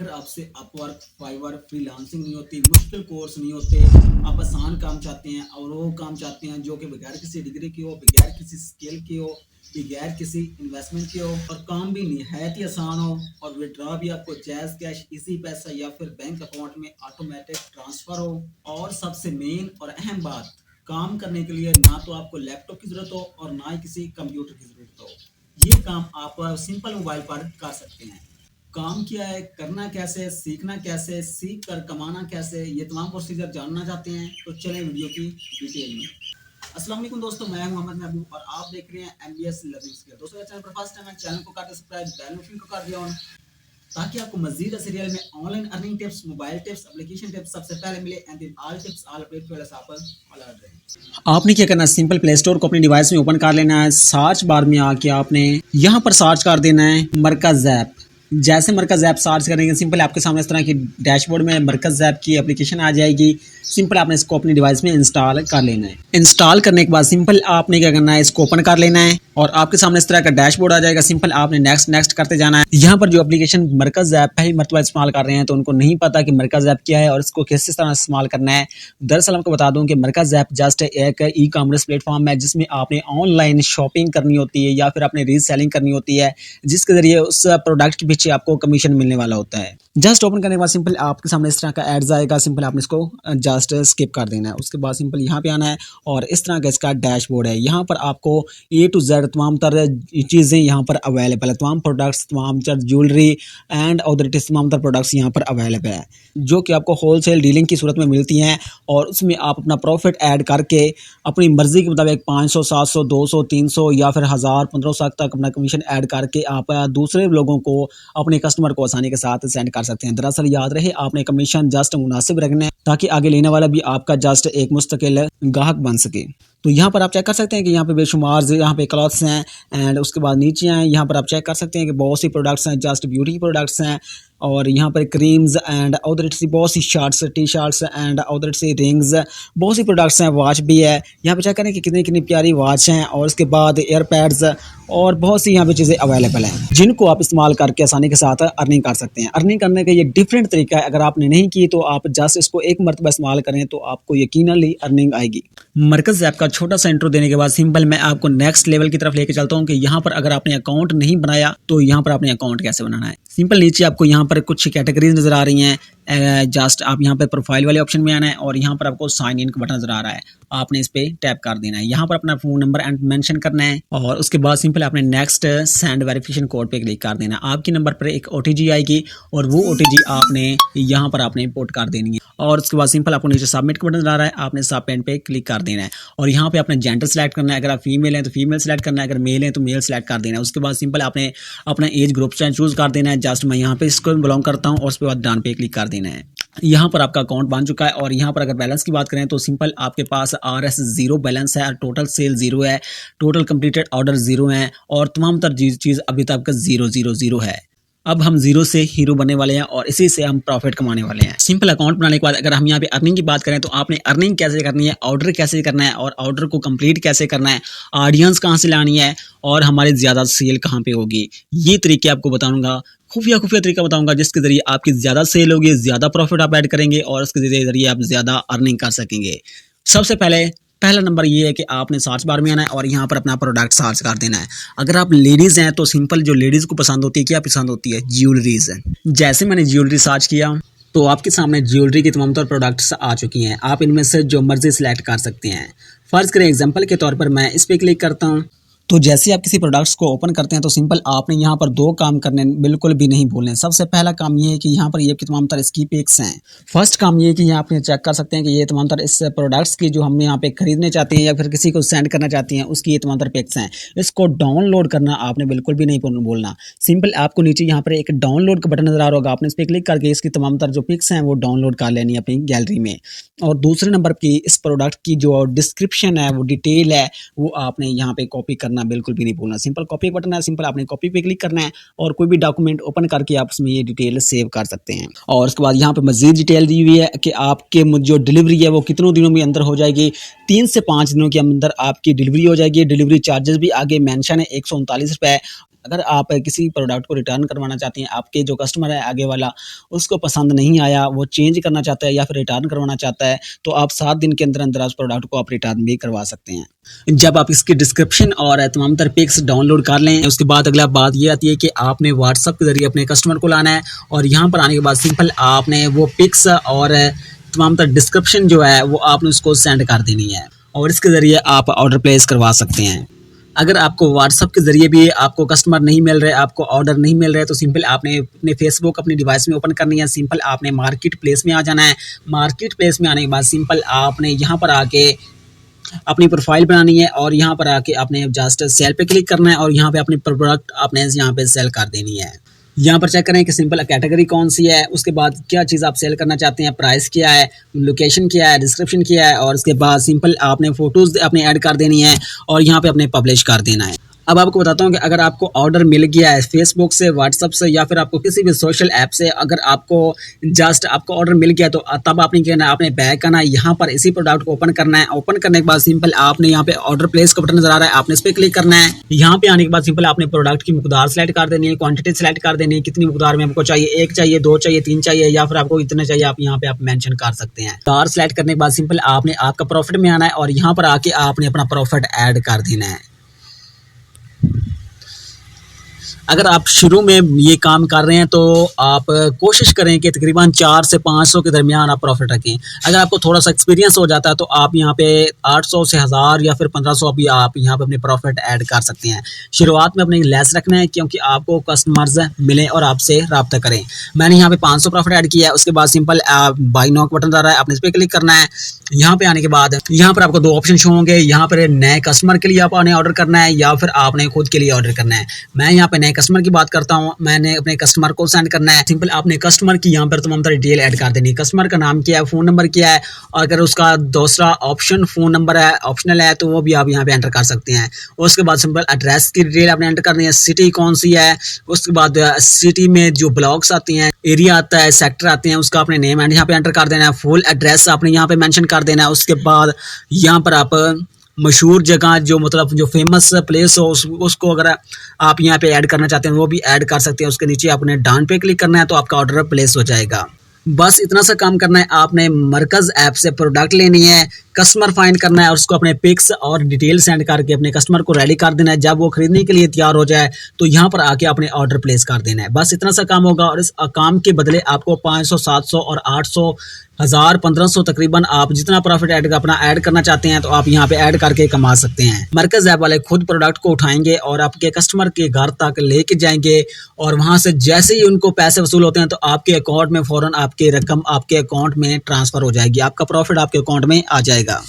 अगर आपसे Upwork, fibre, freelancing नहीं होती, मुश्किल कोर्स नहीं होते, आप आसान काम चाहते हैं और वो काम चाहते हैं जो कि बगैर किसी डिग्री की हो, बगैर किसी स्किल की हो, बगैर किसी इन्वेस्टमेंट की हो और काम भी निहायत ही आसान हो और विड्रॉ भी आपको जैज़ कैश, इजी पैसा या फिर बैंक अकाउंट में ऑटोमेटिक ट्रांसफर हो और सबसे मेन और अहम बात, काम करने के लिए ना तो आपको लैपटॉप की ज़रूरत हो और ना ही किसी कंप्यूटर की ज़रूरत हो। ये काम आप सिंपल मोबाइल पर कर सकते हैं। काम क्या है, करना कैसे, सीखना कैसे, सीख कर कमाना कैसे, ये तमाम प्रोसीजर जानना चाहते हैं तो चलें वीडियो की डिटेल में। अस्सलाम वालेकुम दोस्तों, मैं हूं मोहम्मद महबूब और आप देख रहे हैं एमबीएस लर्निंग स्किल। दोस्तों अगर चैनल पर फर्स्ट टाइम है, चैनल को कर दे सब्सक्राइब, बेल नोटिफिकेशन को कर दिया ऑन ताकि आपको मजीद सीरियल में online earning tips, mobile tips, application tips सबसे पहले मिले and then all tips all update के आप अलर्ट रहें। आपने क्या करना है, सिंपल प्ले स्टोर को अपने डिवाइस में ओपन कर लेना है। सर्च बार में आके आपने यहाँ पर सर्च कर देना है मरकज़ ऐप। जैसे मरकज़ ऐप सर्च करेंगे सिंपल आपके सामने इस तरह की डैशबोर्ड में मरकज़ ऐप की एप्लीकेशन आ जाएगी। सिंपल आपने इसको अपने डिवाइस में इंस्टॉल कर लेना है। इंस्टॉल करने के बाद सिंपल आपने क्या करना है, इसको ओपन कर लेना है और आपके सामने इस तरह का डैशबोर्ड आ जाएगा। सिंपल आपने नेक्स्ट नेक्स्ट करते जाना है। यहाँ पर जो एप्लीकेशन मरकज़ ऐप पहली मरतबा इस्तेमाल कर रहे हैं तो उनको नहीं पता कि मरकज़ ऐप क्या है और इसको किस तरह इस्तेमाल करना है। दरअसल आपको बता दूं कि मरकज़ ऐप जस्ट एक ई कॉमर्स प्लेटफॉर्म है जिसमें आपने ऑनलाइन शॉपिंग करनी होती है या फिर आपने रीसेलिंग करनी होती है, जिसके जरिए उस प्रोडक्ट के पीछे आपको कमीशन मिलने वाला होता है। जस्ट ओपन करने के बाद सिंपल आपके सामने इस तरह का एड्स आएगा। सिंपल आपने इसको जस्ट स्किप कर देना है। उसके बाद सिंपल यहाँ पे आना है और इस तरह का इसका डैशबोर्ड है। यहाँ पर आपको ए टू जेड तमाम तरह चीज़ें यहाँ पर अवेलेबल है। तमाम प्रोडक्ट्स, तमाम ज्वेलरी एंड अदर तमाम तरह प्रोडक्ट्स यहाँ पर अवेलेबल है जो कि आपको होलसेल डीलिंग की सूरत में मिलती हैं और उसमें आप अपना प्रॉफिट ऐड करके अपनी मर्जी के मुताबिक 500, 700, 200, 300 या फिर 1000, 1500 तक अपना कमीशन ऐड करके आप दूसरे लोगों को, अपने कस्टमर को आसानी के साथ सेंड कर सकते हैं। दरअसल याद रहे आपने कमीशन जस्ट मुनासिब रखना है ताकि आगे लेने वाला भी आपका जस्ट एक मुस्तकिल ग्राहक बन सके। तो यहाँ पर आप चेक कर सकते हैं कि यहाँ पे बेशुमार यहाँ पे क्लॉथ्स हैं एंड उसके बाद नीचे हैं। यहाँ पर आप चेक कर सकते हैं कि बहुत सी प्रोडक्ट्स हैं, जस्ट ब्यूटी प्रोडक्ट्स हैं और यहाँ पर क्रीम्स एंड उधर से बहुत सी शर्ट्स, टी शर्ट्स एंड उधर से रिंग्स, बहुत सी प्रोडक्ट्स हैं। वॉच भी है, यहाँ पे चेक करें कि कितनी कितनी प्यारी वॉच हैं और उसके बाद एयरपैड्स और बहुत सी यहाँ पे चीज़ें अवेलेबल हैं जिनको आप इस्तेमाल करके आसानी के साथ अर्निंग कर सकते हैं। अर्निंग करने का ये डिफरेंट तरीका है। अगर आपने नहीं की तो आप जस्ट इसको एक मरतबा इस्तेमाल करें तो आपको यकीनन अर्निंग आएगी। मरकज़ ऐप का छोटा सा इंट्रो देने के बाद सिंपल मैं आपको नेक्स्ट लेवल की तरफ लेके चलता हूँ कि यहाँ पर अगर आपने अकाउंट नहीं बनाया तो यहाँ पर आपने अकाउंट कैसे बनाना है। सिंपल नीचे आपको यहाँ पर कुछ कैटेगरीज नजर आ रही हैं। जस्ट आप यहाँ पर प्रोफाइल वाले ऑप्शन में आना है और यहाँ पर आपको साइन इन का बटन नजर आ रहा है, आपने इस पे टैप कर देना है। यहाँ पर अपना फोन नंबर एंड मेंशन करना है और उसके बाद सिंपल आपने नेक्स्ट सेंड वेरिफिकेशन कोड पे क्लिक कर देना है। आपके नंबर पर एक ओटीजी आएगी और वो ओटीजी आपने यहाँ पर आपने इंपोर्ट कर देनी है और उसके बाद सिंपल आपको नीचे सबमिट का बटन नजर आ रहा है, आपने सबमिट पे क्लिक कर देना है और यहाँ पे आपने जेंडर सेलेक्ट करना है। अगर आप फीमेल हैं तो फीमेल सेलेक्ट करना है, अगर मेल हैं तो मेल सेलेक्ट कर देना है। उसके बाद सिंपल आपने अपना एज ग्रुप चूज कर देना है। जस्ट मैं यहाँ पे इसको बिलोंग करता हूँ और उसके बाद डन पे क्लिक कर देना है। यहाँ पर आपका अकाउंट बन चुका है और यहाँ पर अगर बैलेंस की बात करें तो सिंपल आपके पास RS 0 बैलेंस है, टोटल सेल 0 है, टोटल कंप्लीटेड ऑर्डर 0 है और तमाम तर चीज़ अभी तक 000 है। अब हम जीरो से हीरो बनने वाले हैं और इसी से हम प्रॉफिट कमाने वाले हैं। सिंपल अकाउंट बनाने के बाद अगर हम यहाँ पे अर्निंग की बात करें तो आपने अर्निंग कैसे करनी है, ऑर्डर कैसे करना है और ऑर्डर को कंप्लीट कैसे करना है, ऑडियंस कहाँ से लानी है और हमारी ज़्यादा सेल कहाँ पे होगी, ये तरीके आपको बताऊंगा। खुफिया तरीका बताऊंगा जिसके जरिए आपकी ज़्यादा सेल होगी, ज़्यादा प्रॉफिट आप ऐड करेंगे और इसके जरिए आप ज़्यादा अर्निंग कर सकेंगे। सबसे पहला नंबर ये है कि आपने सर्च बार में आना है और यहाँ पर अपना प्रोडक्ट सर्च कर देना है। अगर आप लेडीज़ हैं तो सिंपल जो लेडीज़ को पसंद होती है, क्या पसंद होती है, ज्वेलरीज है। जैसे मैंने ज्वेलरी सर्च किया तो आपके सामने ज्वेलरी की तमाम तरह प्रोडक्ट्स आ चुकी हैं। आप इनमें से जो मर्जी सिलेक्ट कर सकते हैं। फ़र्ज़ करें एग्जाम्पल के तौर पर मैं इस पर क्लिक करता हूँ तो जैसे आप किसी प्रोडक्ट्स को ओपन करते हैं तो सिंपल आपने यहाँ पर दो काम करने बिल्कुल भी नहीं भूलने। सबसे पहला काम ये है कि यहाँ पर ये तमाम तरह इसकी पिक्स हैं। फर्स्ट काम ये है कि यहाँ आपने चेक कर सकते हैं कि ये तमाम तरह इस प्रोडक्ट्स की जो हम यहाँ पे खरीदने चाहते हैं या फिर किसी को सेंड करना चाहते हैं उसकी ये तमाम तरह पिक्स हैं। इसको डाउनलोड करना आपने बिल्कुल भी नहीं भूलना। सिंपल आपको नीचे यहाँ पर एक डाउनलोड का बटन नजर आ रहा होगा, आपने इस पर क्लिक करके इसकी तमाम तरह जो पिक्स हैं वो डाउनलोड कर लेनी है अपनी गैलरी में। और दूसरे नंबर की इस प्रोडक्ट की जो डिस्क्रिप्शन है, वो डिटेल है, वो आपने यहाँ पे कॉपी करना बिल्कुल भी नहीं भूलना। सिंपल कॉपी बटन है, सिंपल आपने कॉपी पे क्लिक करना है और कोई भी डॉक्यूमेंट ओपन करके आप उसमें ये डिटेल सेव कर सकते हैं। और उसके बाद यहाँ पे मजीद डिटेल दी हुई है कि आपके जो डिलीवरी है वो कितनों दिनों में अंदर हो जाएगी। 3 से 5 दिनों के अंदर आपकी डिलीवरी हो जाएगी। डिलीवरी चार्जेस भी आगे मेंशन है, 139 रुपये। अगर आप किसी प्रोडक्ट को रिटर्न करवाना चाहते हैं, आपके जो कस्टमर है आगे वाला उसको पसंद नहीं आया, वो चेंज करना चाहता है या फिर रिटर्न करवाना चाहता है, तो आप 7 दिन के अंदर उस प्रोडक्ट को आप रिटर्न भी करवा सकते हैं। जब आप इसकी डिस्क्रिप्शन और तमाम तरह पिक्स डाउनलोड कर लें, उसके बाद अगला बात ये आती है कि आपने व्हाट्सएप के ज़रिए अपने कस्टमर को लाना है और यहाँ पर आने के बाद सिंपल आपने वो पिक्स और तमाम तरह डिस्क्रिप्शन जो है वो आपने उसको सेंड कर देनी है और इसके ज़रिए आप ऑर्डर प्लेस करवा सकते हैं। अगर आपको व्हाट्सएप के ज़रिए भी आपको कस्टमर नहीं मिल रहे, आपको ऑर्डर नहीं मिल रहे, तो सिंपल आपने अपने फेसबुक अपनी डिवाइस में ओपन करनी है। सिंपल आपने मार्केट प्लेस में आ जाना है। मार्केट प्लेस में आने के बाद सिंपल आपने यहाँ पर आके अपनी प्रोफाइल बनानी है और यहाँ पर आके आपने जस्ट सेल पे क्लिक करना है और यहाँ पे अपनी प्रोडक्ट आपने यहाँ पे सेल कर देनी है। यहाँ पर चेक करें कि सिंपल कैटेगरी कौन सी है, उसके बाद क्या चीज़ आप सेल करना चाहते हैं, प्राइस क्या है, लोकेशन क्या है, डिस्क्रिप्शन क्या है और उसके बाद सिंपल आपने फ़ोटोज़ अपने ऐड कर देनी है और यहाँ पे अपने पब्लिश कर देना है। अब आपको बताता हूँ कि अगर आपको ऑर्डर मिल गया है फेसबुक से, व्हाट्सएप से या फिर आपको किसी भी सोशल ऐप से, अगर आपको जस्ट आपको ऑर्डर मिल गया तो तब आपने क्या करना है, आपने बैक आना है, यहाँ पर इसी प्रोडक्ट को ओपन करना है। ओपन करने के बाद सिंपल आपने यहाँ पे ऑर्डर प्लेस का बटन नजर आ रहा है, आपने इस पर क्लिक करना है। यहाँ पे आने के बाद सिंपल आपने प्रोडक्ट की मकदार सेलेक्ट कर देनी है, क्वांटिटी सेलेक्ट कर देनी है, कितनी मकदार में आपको चाहिए, 1 चाहिए, 2 चाहिए, 3 चाहिए या फिर आपको इतना चाहिए, आप यहाँ पे आप मेंशन कर सकते हैं। मकदार सेलेक्ट करने के बाद सिंपल आपने आपका प्रॉफिट में आना है और यहाँ पर आके आपने अपना प्रॉफिट ऐड कर देना है। अगर आप शुरू में ये काम कर रहे हैं तो आप कोशिश करें कि तकरीबन 4 से 500 के दरमियान आप प्रॉफिट रखें। अगर आपको थोड़ा सा एक्सपीरियंस हो जाता है तो आप यहाँ पे 800 से 1000 या फिर 1500 भी आप यहाँ पे अपने प्रॉफिट ऐड कर सकते हैं। शुरुआत में अपने लेस रखना है क्योंकि आपको कस्टमर्स मिलें और आपसे रब्ता करें। मैंने यहाँ पे 500 प्रॉफिट ऐड किया है। उसके बाद सिंपल बाई नाउ का बटन आ रहा है, आपने इस पर क्लिक करना है। यहाँ पे आने के बाद यहाँ पर आपको 2 ऑप्शन शो होंगे। यहाँ पर नए कस्टमर के लिए आपने ऑर्डर करना है या फिर आपने खुद के लिए ऑर्डर करना है। मैं यहाँ पे नए कस्टमर की बात करता हूँ, मैंने अपने कस्टमर को सेंड करना है। सिंपल आपने कस्टमर की यहाँ पर तमाम तरह डिटेल ऐड कर देनी है। कस्टमर का नाम क्या है, फ़ोन नंबर क्या है और अगर उसका दूसरा ऑप्शन फ़ोन नंबर है, ऑप्शनल है, तो वो भी आप यहाँ पे एंटर कर सकते हैं। उसके बाद सिंपल एड्रेस की डिटेल आपने एंटर करनी है, सिटी कौन सी है, उसके बाद सिटी में जो ब्लॉक्स आते हैं, एरिया आता है, सेक्टर आते हैं, उसका आपने नेम यहाँ पे एंटर कर देना है। फुल एड्रेस आपने यहाँ पे मेंशन कर देना है। उसके बाद यहाँ पर आप मशहूर जगह जो मतलब जो फेमस प्लेस हो उसको अगर आप यहाँ पे ऐड करना चाहते हैं वो भी ऐड कर सकते हैं। उसके नीचे आपने डन पे क्लिक करना है तो आपका ऑर्डर प्लेस हो जाएगा। बस इतना सा काम करना है। आपने मरकज़ ऐप से प्रोडक्ट लेनी है, कस्टमर फाइंड करना है और उसको अपने पिक्स और डिटेल सेंड करके अपने कस्टमर को रेडी कर देना है। जब वो खरीदने के लिए तैयार हो जाए तो यहाँ पर आके अपने ऑर्डर प्लेस कर देना है। बस इतना सा काम होगा और इस काम के बदले आपको 500, 700 और 800, 1000, 1500 तकरीबन आप जितना प्रॉफिट अपना ऐड करना चाहते हैं तो आप यहाँ पे ऐड करके कमा सकते हैं। मरकज़ ऐप वाले खुद प्रोडक्ट को उठाएंगे और आपके कस्टमर के घर तक लेके जाएंगे और वहाँ से जैसे ही उनको पैसे वसूल होते हैं तो आपके अकाउंट में फ़ौरन आपकी रकम आपके अकाउंट में ट्रांसफ़र हो जाएगी, आपका प्रॉफिट आपके अकाउंट में आ जाएगा।